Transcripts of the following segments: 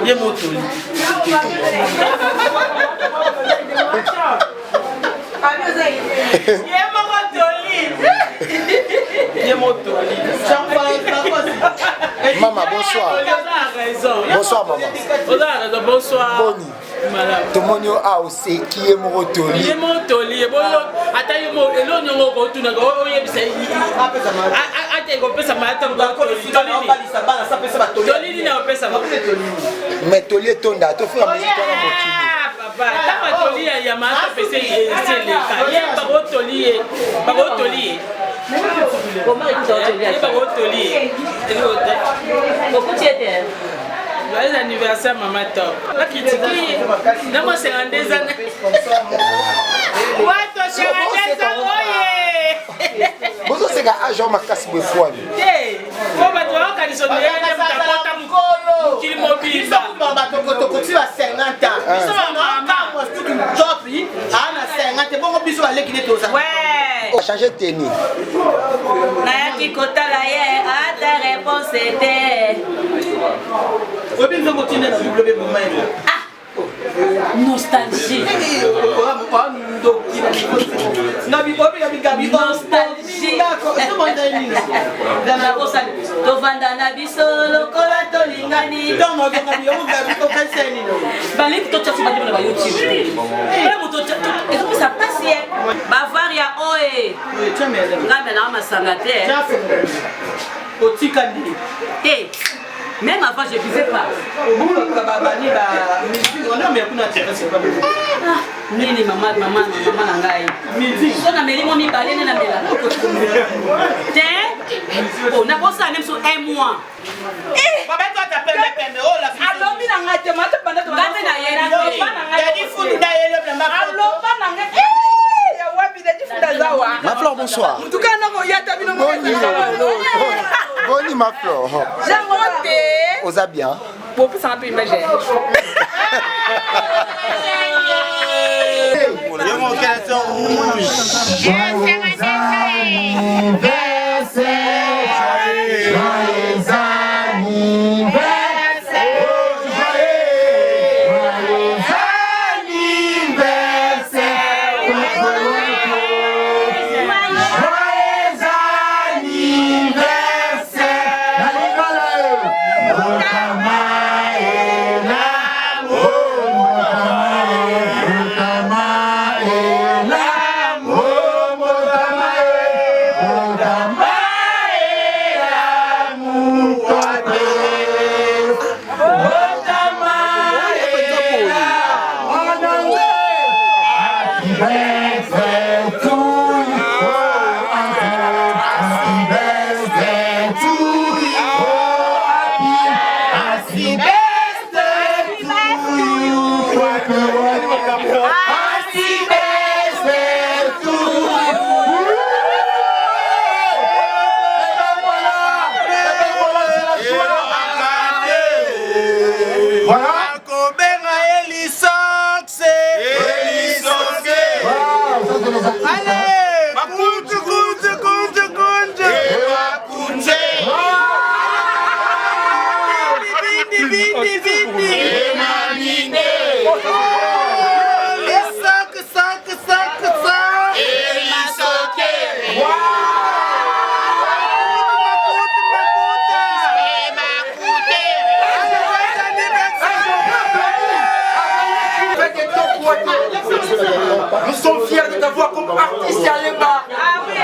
Ye motoli. Maman, bonsoir. Bonsoir, maman. Bonsoir. Boni. Tout le monde a aussi qui est mon toli. Il est mon toli. Attends, il est mon toli. Mais toli est ton date. Tu fais la musique papa, ta toli ya yamata pese c'est le cas. Il est pas toli. Pas toli. Comment est-ce que toli? Beaucoup de joyeux anniversaire maman top. La critique. Non moi c'est en des années. Ouais toi c'est en des années. Bonjour c'est gars agent makasi befoi. Eh, faut pas toi quand ils sont derrière ta porte mukolo. Qu'il mobile. Baba to continue à 50 ans. Ils sont maman moi tout top yi. À 50 bon biso aller qui est tout ça. Ouais. Changer tenue. Nayaki kotala ye a ta réponse était. Robin veut continuer à développer pour moi. Nostalgie. Nostalgie. Tovanda na biso lokola tolingani. Balik to tchasi badi na YouTube. Ela moto et ça passe hier. Bavaria oe. Ngame na masanga te. Otikandi. Eh. Même avant, je ne buvais pas. Nini maman nangai. So na meli mo mi balé na mela. Tiens. On a pensé même sur un mois. Eh, papa toi t'appelles mais oh la fille. Alors mi nanga te mata bana to. Ngame na yena. Ya di fulu da yele blamba. Alors pas nanga. Eh, ya wapi da di fulu zawa. Ma fleur bonsoir. En tout cas non ya ta bino mo. Boni ma fleur. J'ai monté. Osa bien. Pour plus un peu imaginer. Il mon caleçon rouge. Nous sommes fiers de t'avoir comme artiste à l'EMA. Ah oui,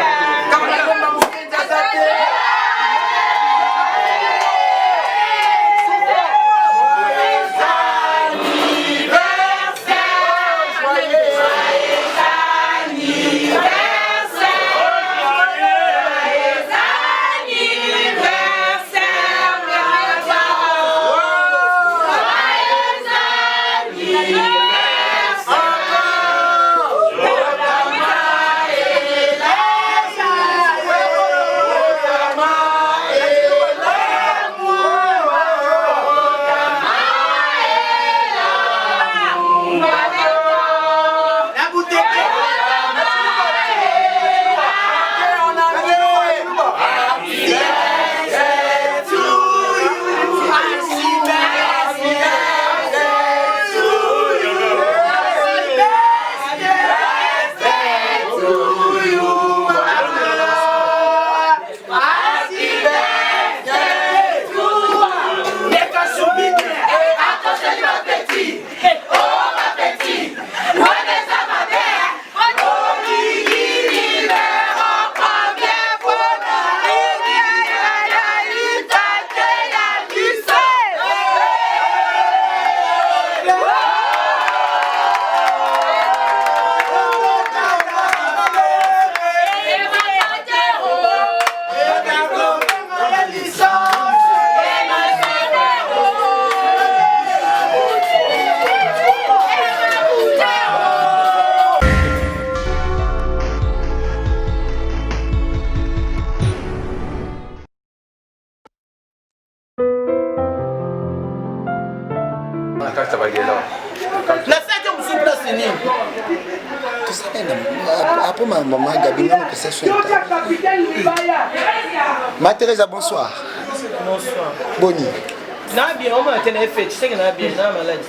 Na saki musu place nini? Après ma maman Gabi, non, que c'est chouette. Ma Thérèse, bonsoir. Bonsoir. Boni. Na bien, on m'a tenu fait, tu sais que na bien, na malade.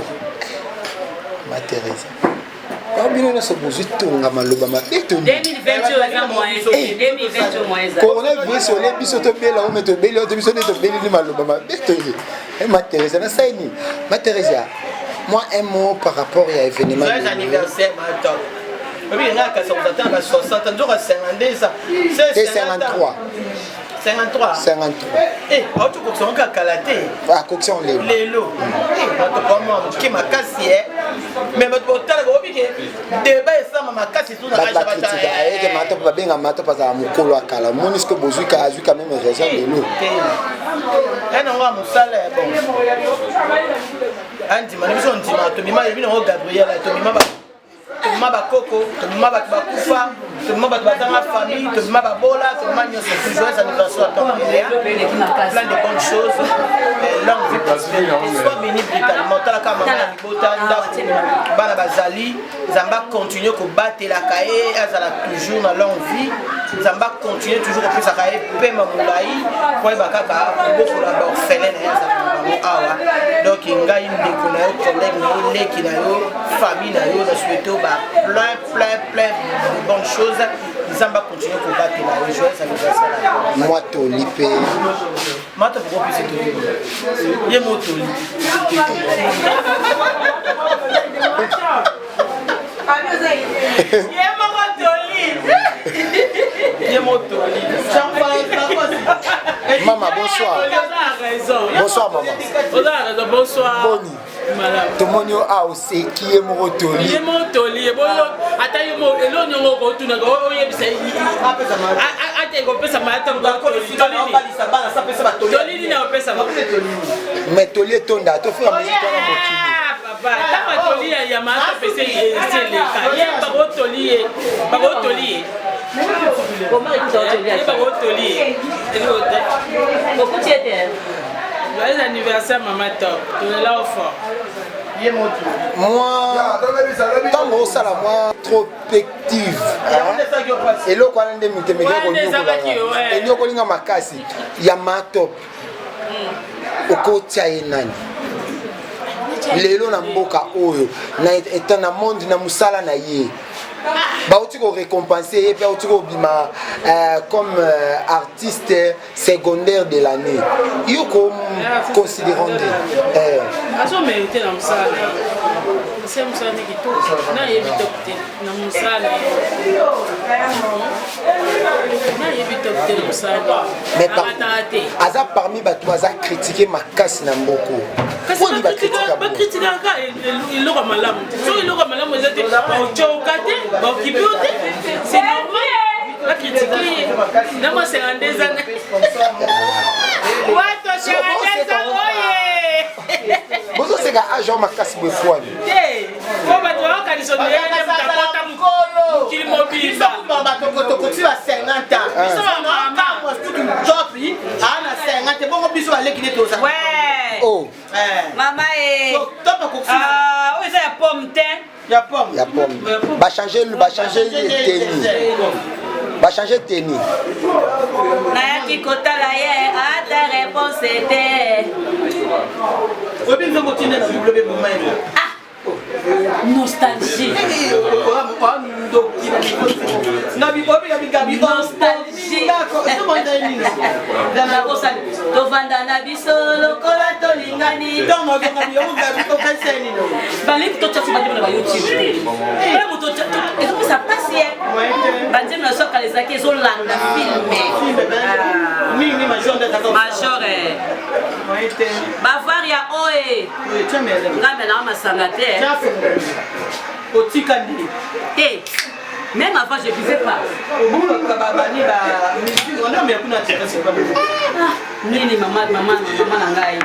Ma Thérèse. Quand on se pose tout, on a mal au bama. 2020 mois. Coronavirus, on est bis au tobé là, on met au bébé, on est au bébé, on mal au bama. Ma Thérèse, na ça ni. Ma Thérèse, moi un mot par rapport à l'événement. Joyeux anniversaire, ma top. Oui, il y a un 60 ans, 52 ça. C'est 53. 53. 53. Eh, tu peux encore calater. Ah, coxon les. Les lots. Eh, comment qui m'a cassé. Mais votre portable, vous voyez que débat et ça m'a cassé tout dans la chambre. Avec ma top, pas bien, ma top, pas à mon colo à cala. Mon est-ce que Bozuka a vu quand même raison de l'eau. Un endroit, mon salaire, bon. Un dimanche, on dit, tu m'as vu dans Gabriel, tu m'as Maba Coco, Maba Bakufa, Maba Batanga famille, Maba Bola, Maba joyeux anniversaire à ton plein de bonnes choses. Longue vie prospère. Sois béni brutalement. T'as la caméra, Bana Bazali, Zamba continue à battre la caille, elle a toujours dans longue vie. Zamba continue toujours à faire sa caille, Pema Moulaï, pour Bakaka, beaucoup la orphelin, donc il y a une collègue, qui n'a famille, n'a souhaité plein de bonnes choses. Zamba continue à battre la joyeuse anniversaire. Moi, Tolipé. Moi, tu peux plus c'est il y a mon Toli. Maman, bonsoir. Bonsoir, maman. Bonsoir. Boni. Tout le monde a aussi qui est mon Toli. Il est mon Toli. Attends, il mais Toli est tonda. Tu fais la musique à papa, Toli il y a ma PC il y a Toli. Comment écoute Toli? Beaucoup t'étais. Joyeux anniversaire maman top. Tu es là au fort. Moi, tant que ça la moi trop active. Et là quand on est multimédia et nous quand on est makasi, il y a ma top. Oko tsainani. Lelo na mboka oyo na étant na monde na musala na ye. Bauti ko récompenser et bauti ko bima comme artiste secondaire de l'année. Yo comme considérant aso mérité na musala. C'est musala qui tout. Na yebi topte na musala. Na yebi topte na musala. Mais aza parmi bato baza critiquer makasi na mboko. Kasi ba critiquer ka il aura malamu. So il aura malamu ezate ba chokate. C'est normal. La critiquer. Non, moi, c'est un des années. Ouais, toi, c'est un des années. Bonjour, c'est un agent Makasi Befouane. Hey, faut pas toi, quand ils sont derrière, tu as qu'il mobile. Tu as 50 ans. Tu as 50 ans. Ouais. Oh. Maman est. Ah, oui, c'est la pomme teint. Il y a pomme. Va changer le tennis. Va changer de tennis. Naya Kikota la ye, ta réponse était. Ah! Nostalgie. Tovanda na biso lokola tolingani. Balik to tchafu bandi na YouTube. Ela moto tchafu ça passe. Bandi na soka les akés zolanda filmé. Ni major Bavaria oe. Ngambe na masanga te. Hey, même avant je ne buvais pas. Nini maman nangai.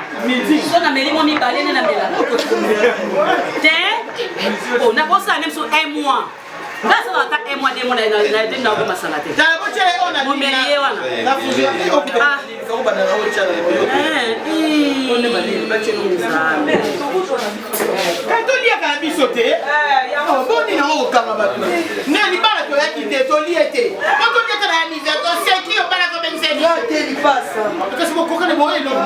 So na meli mo mi balene na mela. Te? Oh, na bossa même sur un mois. Là ça va ta un mois 2 mois na masanga te. Mo melié wana. Toli a quand même sauté. Bon, il n'a aucun rabat. N'est pas la colère qui était Toli était. Quand on est à la mise, c'est qui on parle comme c'est là, il passe. Parce que c'est mon coquin de mourir, non.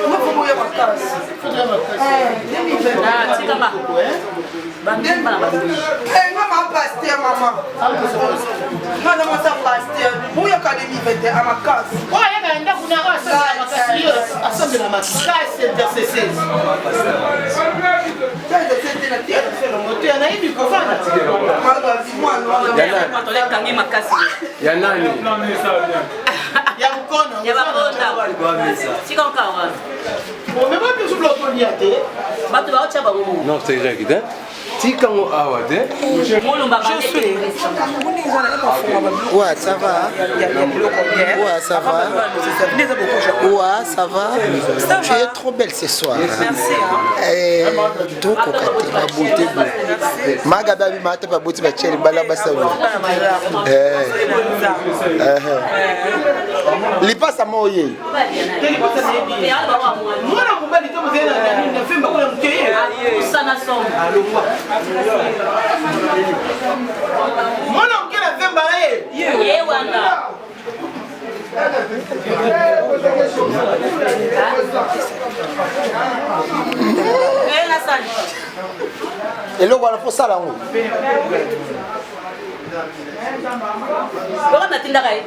Moi, faut mourir ma casse. Ah, c'est comme ça. Maman, pasteur, maman. Madame, ça pasteur. Où il y a académie à ma casse. Oh, il y a un gars qui a assemblé la casse intercessée. Ya mkono. Ya bakona. Sika nkawa. Mais moi, je suis l'autorité. Bato ba ocha ba gomo. Non, c'est déjà guidé. Tikango awade. Molumba ba tete. Ouais, ça va. Ouais, ça va. Ouais, ça va. Tu es trop belle ce soir. Merci. Trop coquette, ma beauté. Magababi mata pa beauté ba cheli bala basa. Lipasa moye. Mwana kumbali kama zena na fimba kula mkeye. Sana somo. Mwana mkela fimba naye. Ye wanda. Ela sani. Eloko wana fo sala ngo. Baka natinda kai.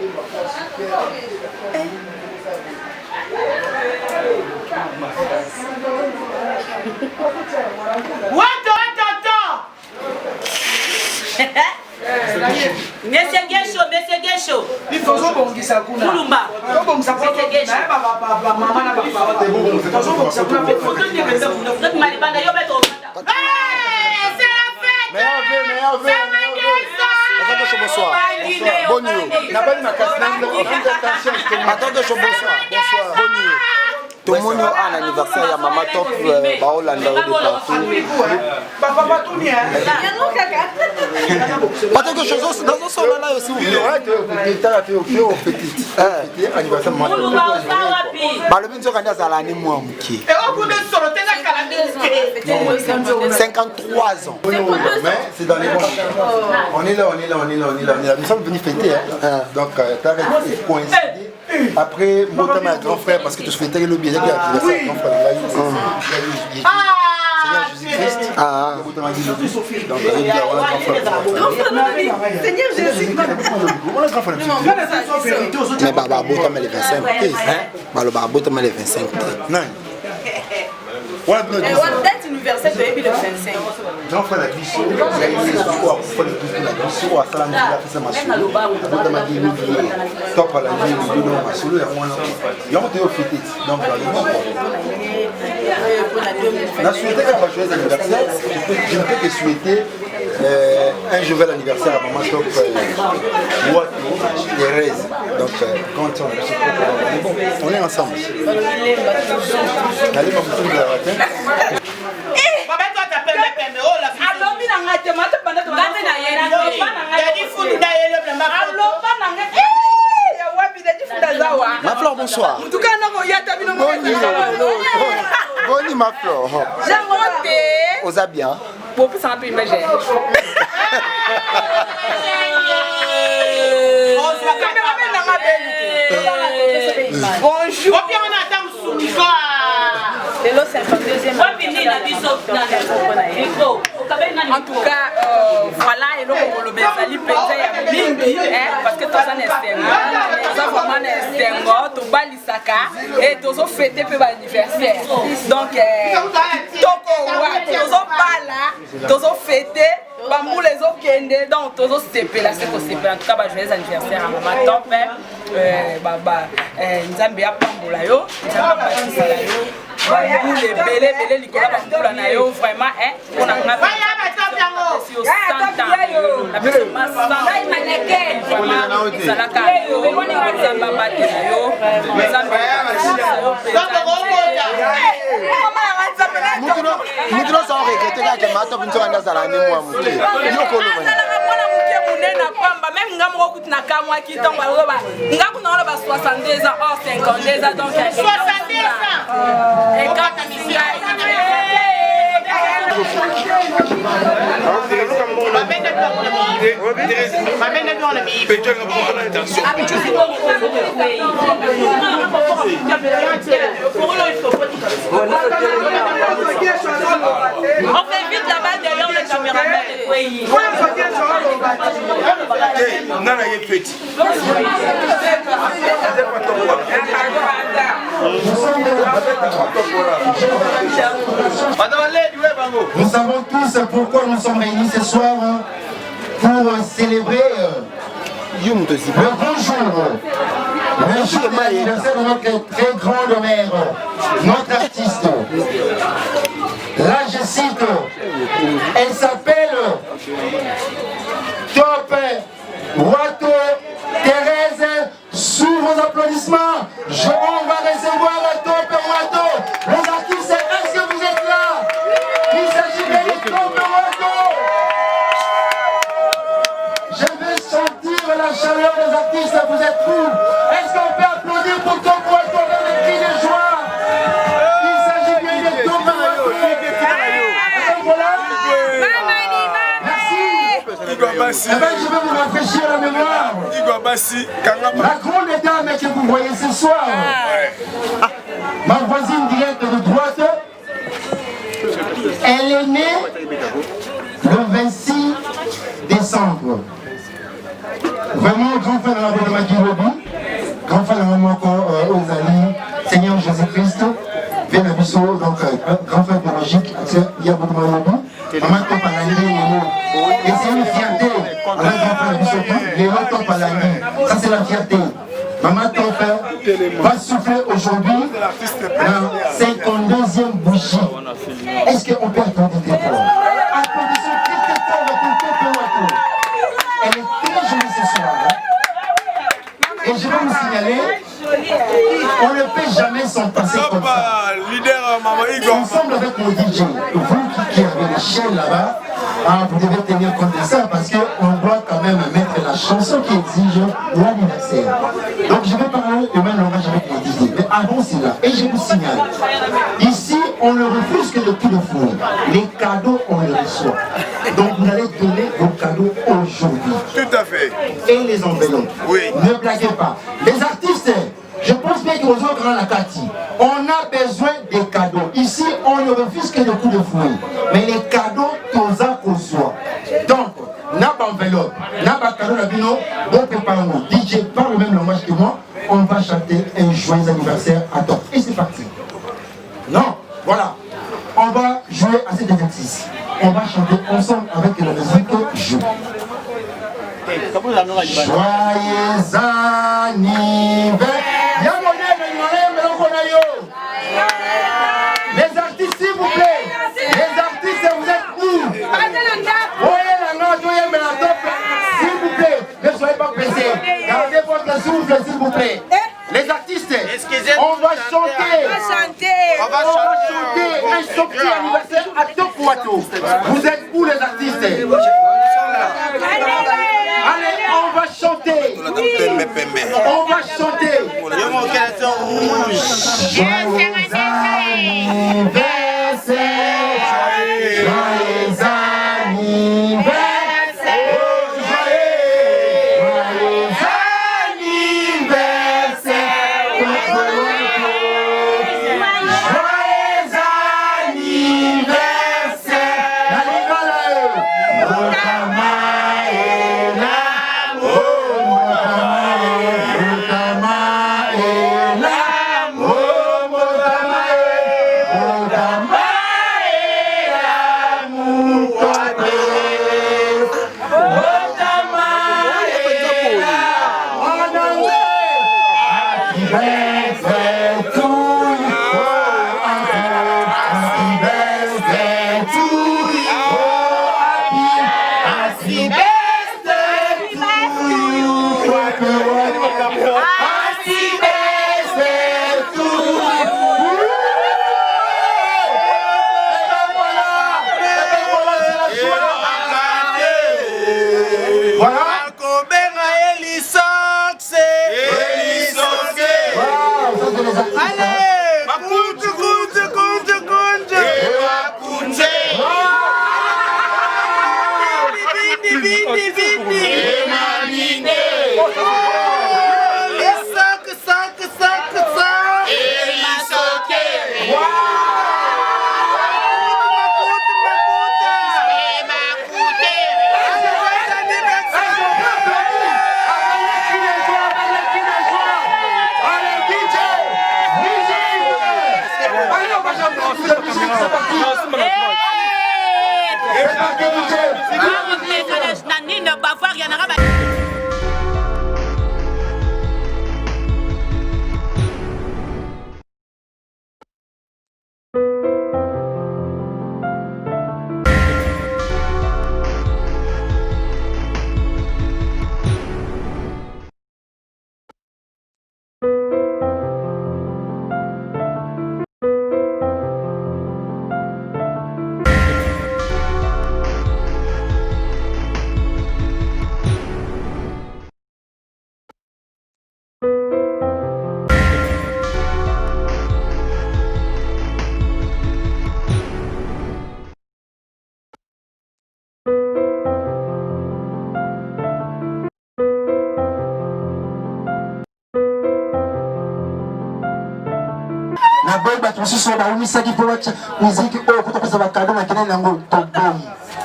Wato. Monsieur Gesho. Il faut que vous ça kuna. Mulumba. Comme ça pour maman na papa. C'est la fête. Bonsoir. Bonne nuit. Bonsoir. Bonne nuit. Tout le monde a un anniversaire, il y a Maman Top, Baolanda de partout. Pas quelque chose dans ce là aussi. Le binzo quand ça l'année moi qui 53 ans. Mais c'est dans les bons. On est là. Nous sommes venus fêter. Donc, t'arrêtes de coïncider. Après, mon grand frère, parce que tu souhaitais le bien, il y a grand frère. Seigneur Jésus-Christ. Donc, Seigneur Jésus. Mais Baba Bota met les 25. Baba Bota met les 25. Non. Date universelle de le 25. Grand frère la glisse, il y a une histoire pour faire le plus de la glisse, ou à Salam, il a fait sa machine. Top à la nuit, il a solo et moi. Il y a un fêté. Donc, la souhaité qu'à ma joyeuse anniversaire, je ne peux que souhaiter un joyeux anniversaire à Maman Top Thérèse. Donc, quand on est ensemble. Allez, ma boutique de la matin. Ma fleur, bonsoir. Bonne ma fleur. Osa bien. Bonjour. En tout cas, voilà, et là on le bezali penza ya mingi, parce que tous en estengo, ça vraiment estengo, to balisaka et tozo fêter pe anniversaire. Donc toko wa, tozo bala, tozo fêter, bambou les okende, donc tozo sepela, c'est ko sepela. En tout cas, ba joyeux anniversaire à Maman Top, nzambe ya pambola yo, nzambe ya sala yo. Bambou les belé likola bambula na yo vraiment on a la personne massant salaka même nga moko kuti na kamwa ki tongo aloba nga kuna oloba 62 ans or 52 ans donc 62 ans et quand On fait vite là-bas derrière le caméraman. Nana est petit. Nous savons tous pourquoi nous sommes réunis ce soir pour célébrer le grand jour, le jour de l'anniversaire de notre très grande mère, notre artiste. Là, je cite, elle s'appelle Top Wato Thérèse. Sous vos applaudissements, on va recevoir Top Wato. Les artistes, est-ce que vous êtes là? Il s'agit bien de Top Wato. Je veux sentir la chaleur des artistes, vous êtes fous. Est-ce qu'on peut applaudir pour Top Wato dans les cris de joie? Il s'agit bien de Top Wato. Merci. Eh bien, je vais vous rafraîchir la mémoire. La grande dame que vous voyez ce soir, ma voisine directe de droite, elle est née le 26 décembre. Vraiment, grand frère de la Bonne Makirobi, grand frère de la Maman Ozali, Seigneur Jésus-Christ, vient à Bissot, donc grand frère biologique, il y a beaucoup de Maman Maman Top à et c'est une fierté. Avec grand frère Bissot, les Top à ça c'est la fierté. Maman Top va souffler aujourd'hui la 52e bougie. Est-ce qu'on peut attendre des efforts? Applaudissons très très fort pour Top Wato. Elle est très jolie ce soir. Et je vais vous signaler, on ne peut jamais s'en passer comme ça. Ensemble avec mon DJ, vous qui avez les chaînes là-bas, vous devez tenir compte de ça parce qu'on doit quand même mettre la chanson qui exige l'anniversaire. Donc je vais parler de même langage avec mon DJ. Mais avant cela, et je vous signale, ici on ne refuse que le coup de fouet. Les cadeaux on les reçoit. Donc vous allez donner vos cadeaux aujourd'hui. Tout à fait. Et les enveloppes. Oui. Ne blaguez pas. Les artistes, je pense bien qu'ils ont grand la Cathy. On a besoin des cadeaux. Ici, on ne refuse que le coup de fouet. Mais les cadeaux, tous à soit. Donc, n'a pas enveloppe, n'a pas cadeau d'abino, bon préparez-nous. DJ parle le même langage que moi, on va chanter un joyeux anniversaire à toi. Et c'est parti. Non, voilà. On va jouer à cet exercice. On va chanter ensemble avec la musique Joue. Joyeux anniversaire. Les artistes, s'il vous plaît. Les artistes, vous êtes où? S'il vous plaît, ne soyez pas pressés. Gardez votre souffle, s'il vous plaît. Les artistes, on va chanter. On va chanter un sorti anniversaire à Top Wato. Vous êtes où les artistes? Allez, on va chanter. On va chanter. Joyeux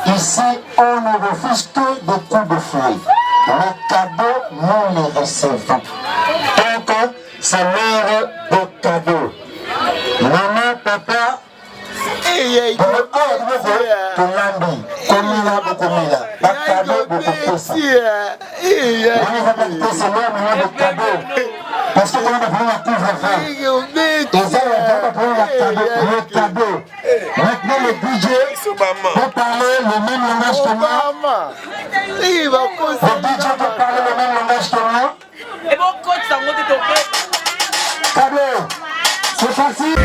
Ici, on ne refuse que des coups de fouet. Les cadeaux, nous les recevons. Donc, c'est l'heure des cadeaux. Maman, papa, parce qu'on va prendre la couvre-feu. Maintenant le DJ peut parler le même langage que moi. Le DJ peut parler le même langage que moi. Cadeau, c'est facile.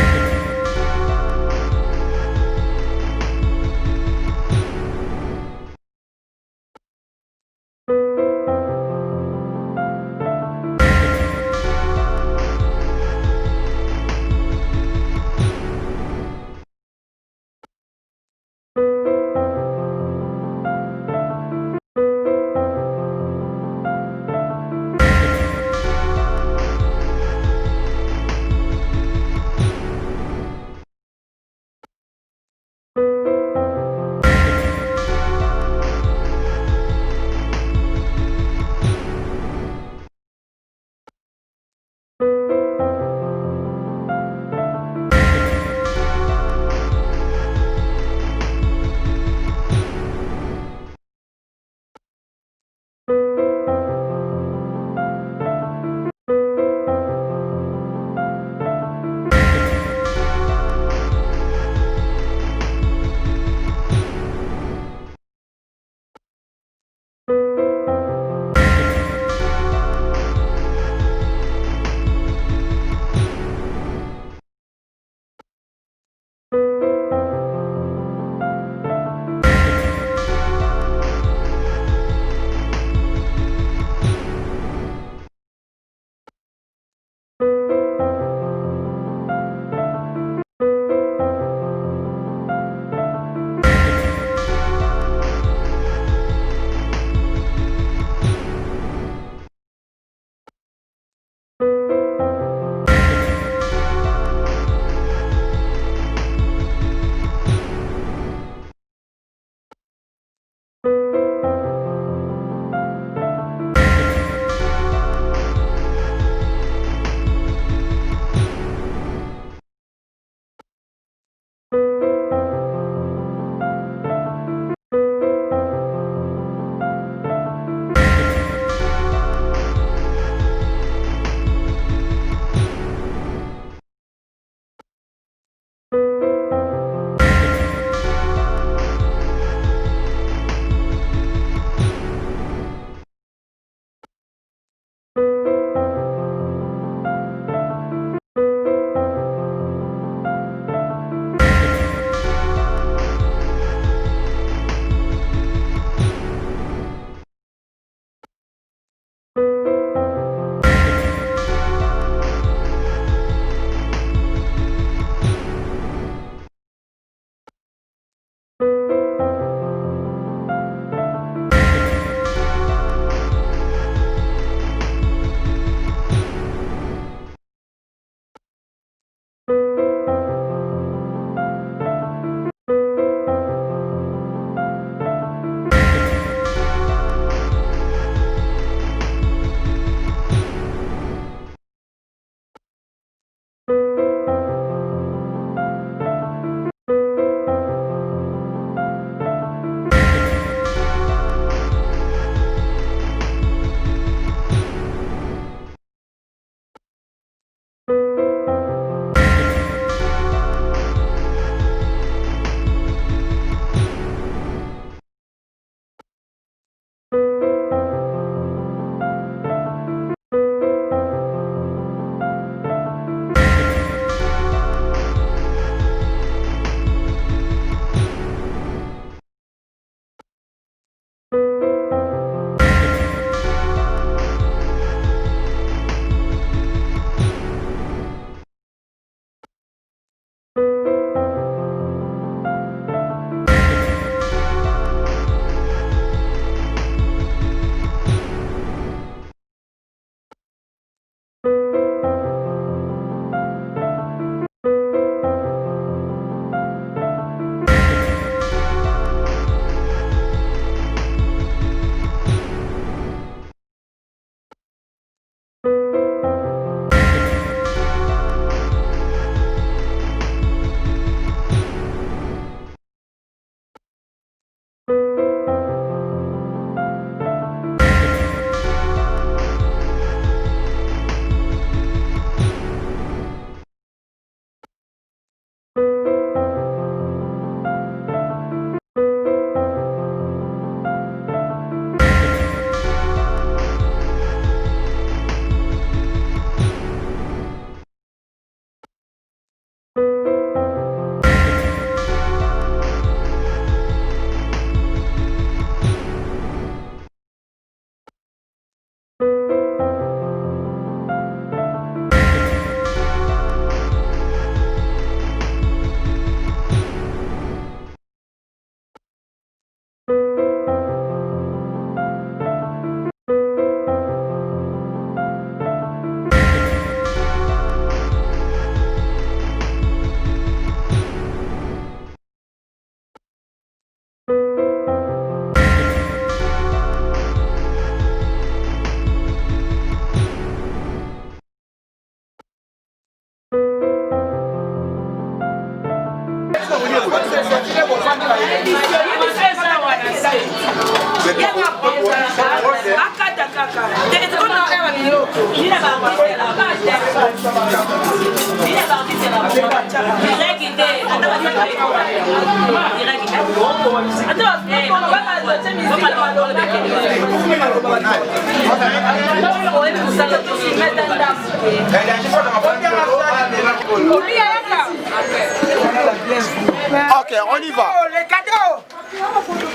Ok, on y va. Les cadeaux.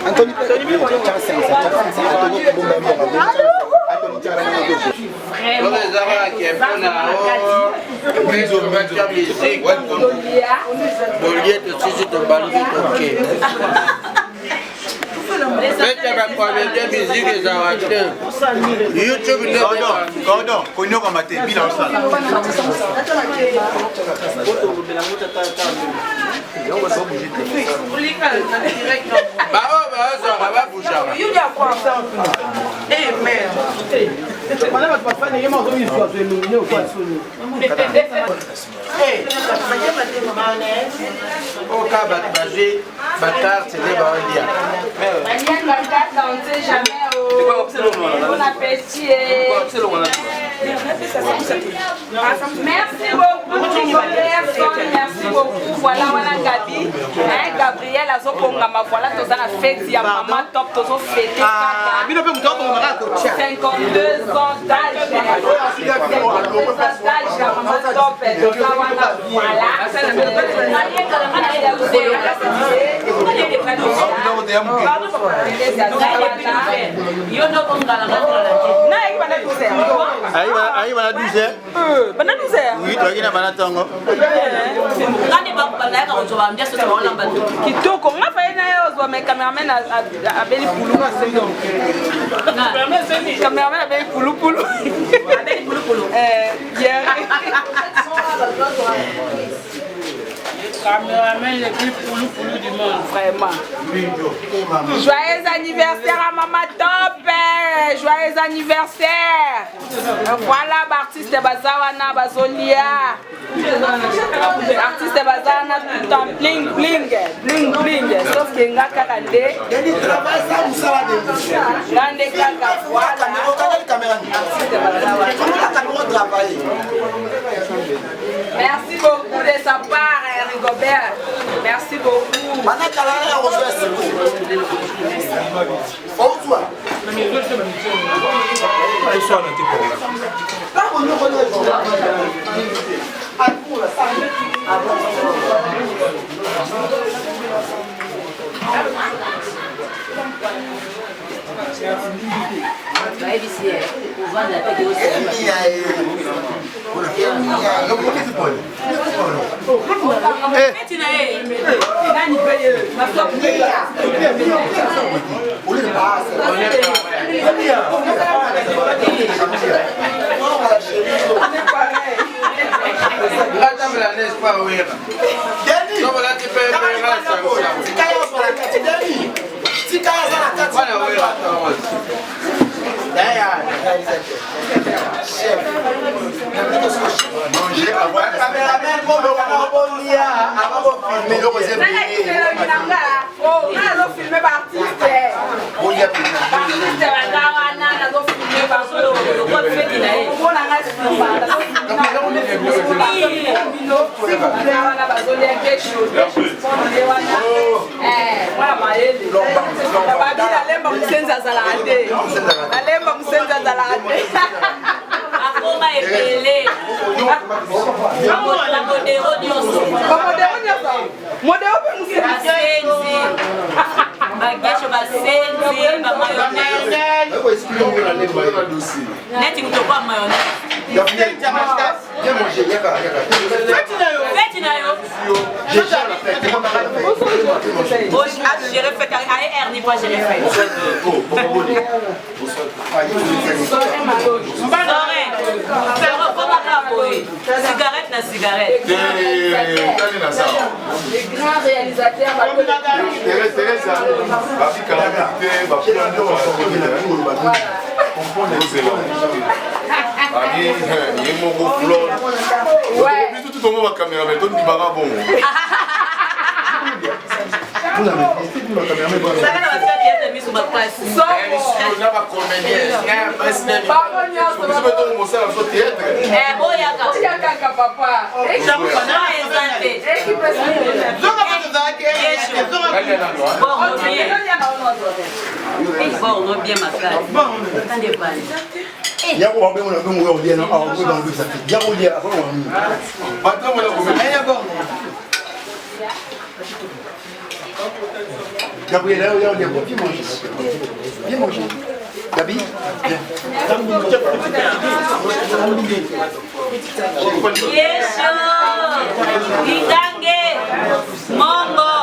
Anthony, Merci beaucoup, merci beaucoup. Voilà, voilà Gabi. Gabriel Azoponga, voilà, tous la fête, il y a maman top, tous ont fêté 52 ans d'âge. 52 ans d'âge, la maman top, voilà. Aïe, voilà 12 heures. Pendant 12 heures. Oui, toi qui n'as pas l'attendre. Kitoko, nga faye na yo zwa me cameraman abeli pulu. Cameraman abeli pulu pulu. Abeli pulu pulu. Hier. Cameraman le plus poulou du monde. Vraiment. Joyeux anniversaire à Maman Top. Joyeux anniversaire. Voilà, artiste Bazawana Bazolia. Artiste Bazawana tout en bling bling. Bling bling. Sauf que nga kakande. Grande kaka. Voilà. Merci beaucoup de sa part, Rigobert. Merci beaucoup. Cigarette na cigarette. Les grands réalisateurs. Gabriel, viens manger. Viens manger. Gabi, Yeso, Itange, Mongo.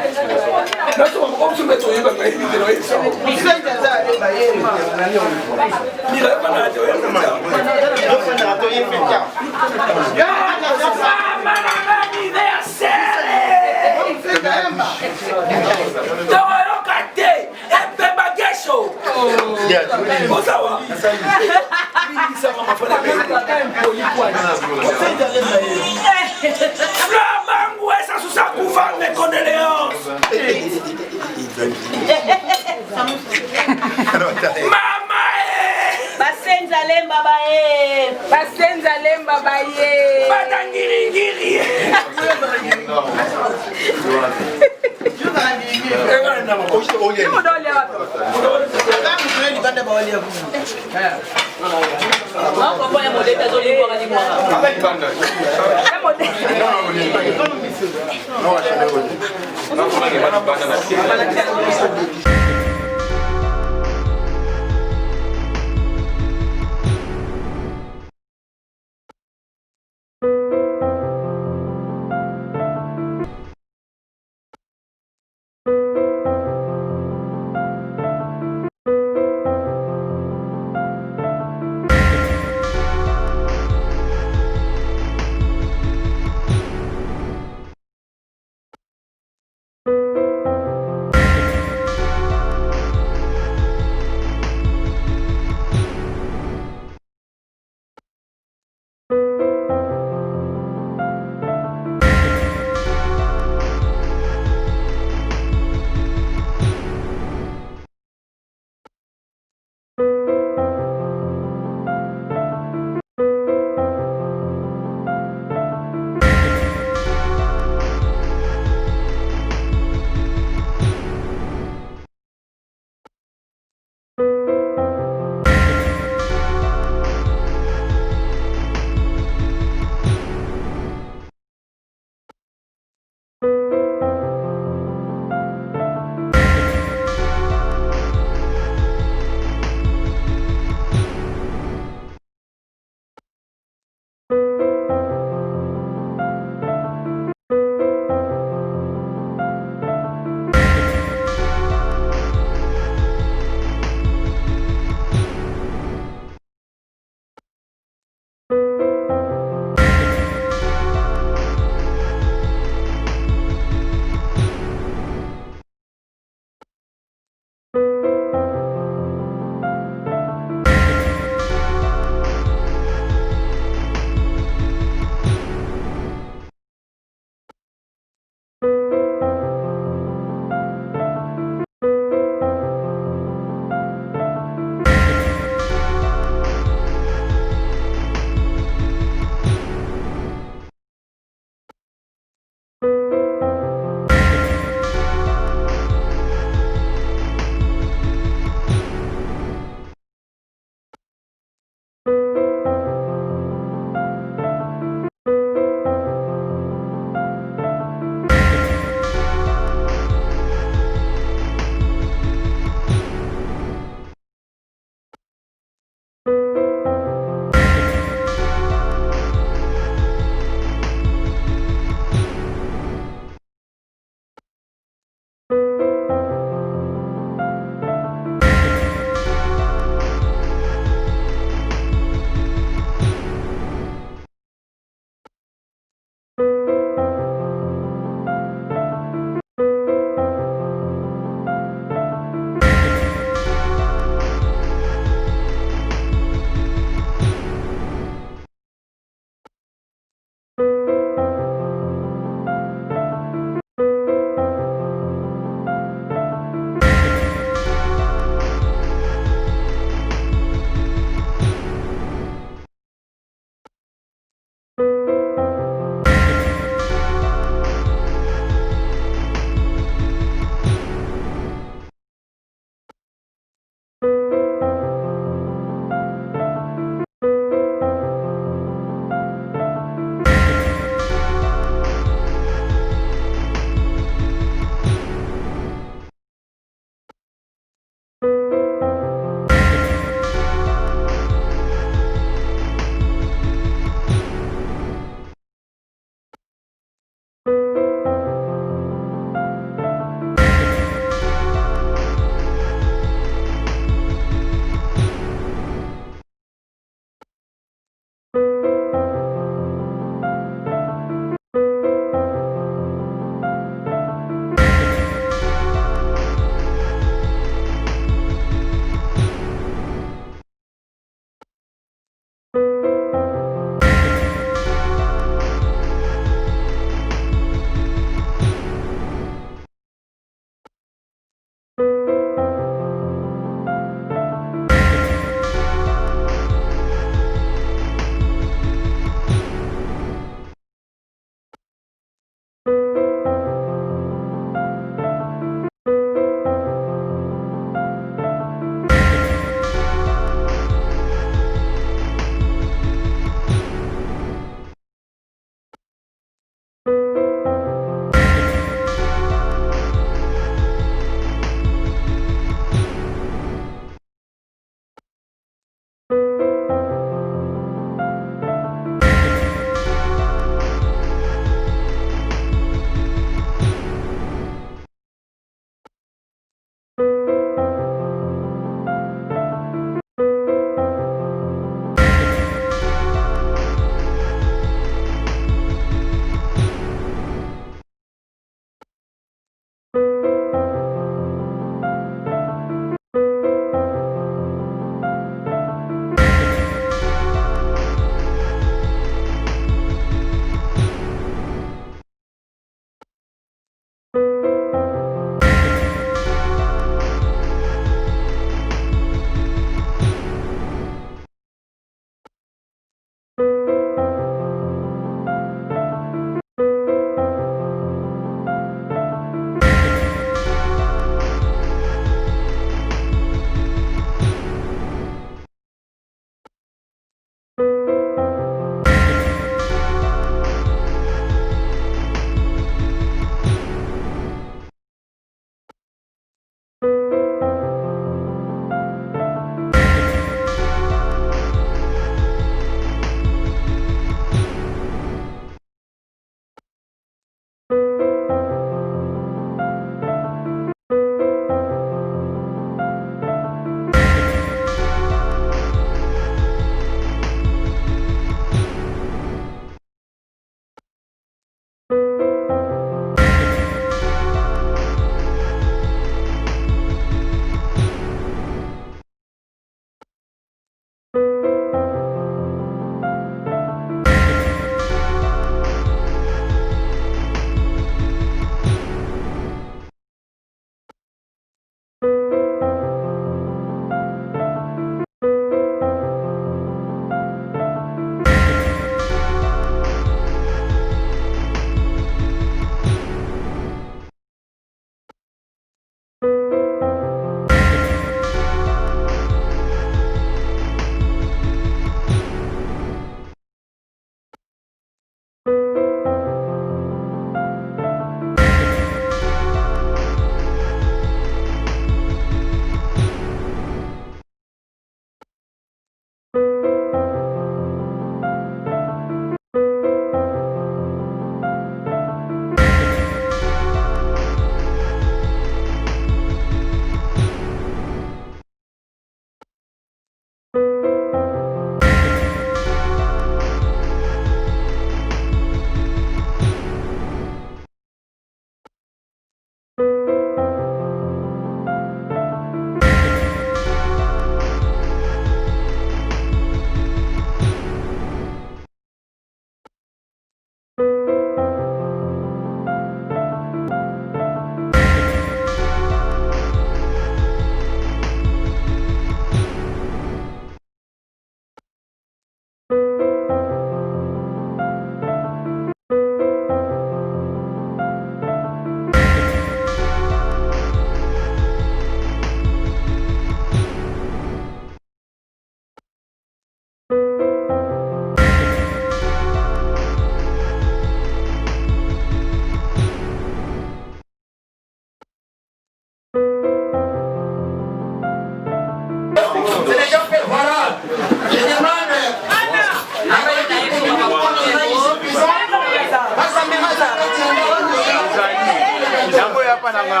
papa nanga.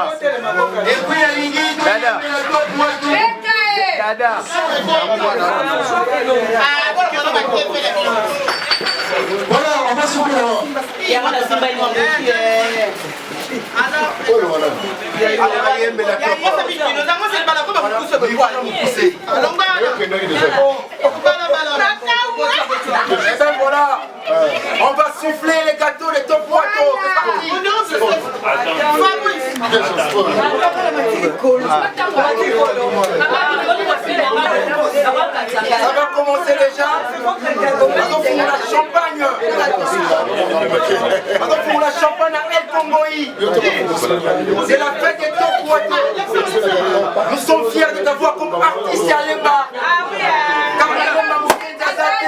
Et puis la ligne Dada. Dada. Voilà, on va souffler. Voilà, on va souffler les gâteaux, les top poitos. C'est ça va commencer déjà. Maintenant, pour la champagne. Maintenant, pour la champagne à El Congoï. C'est la fête des top poitos. Nous sommes fiers de t'avoir comme artiste à Lemba. Car la Lemba Mouken Dazate.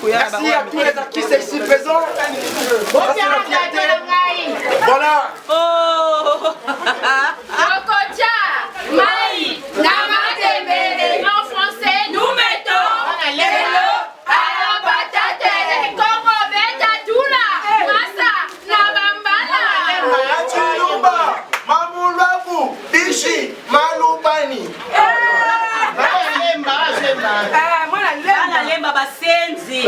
Merci à tous les artistes ici présents. Voilà. En français, nous mettons l'élo à la patate, Congo beta tula, massa, nabambala. Chilumba, Mamulabu, Bishi, Malubani. Lemba basenzi.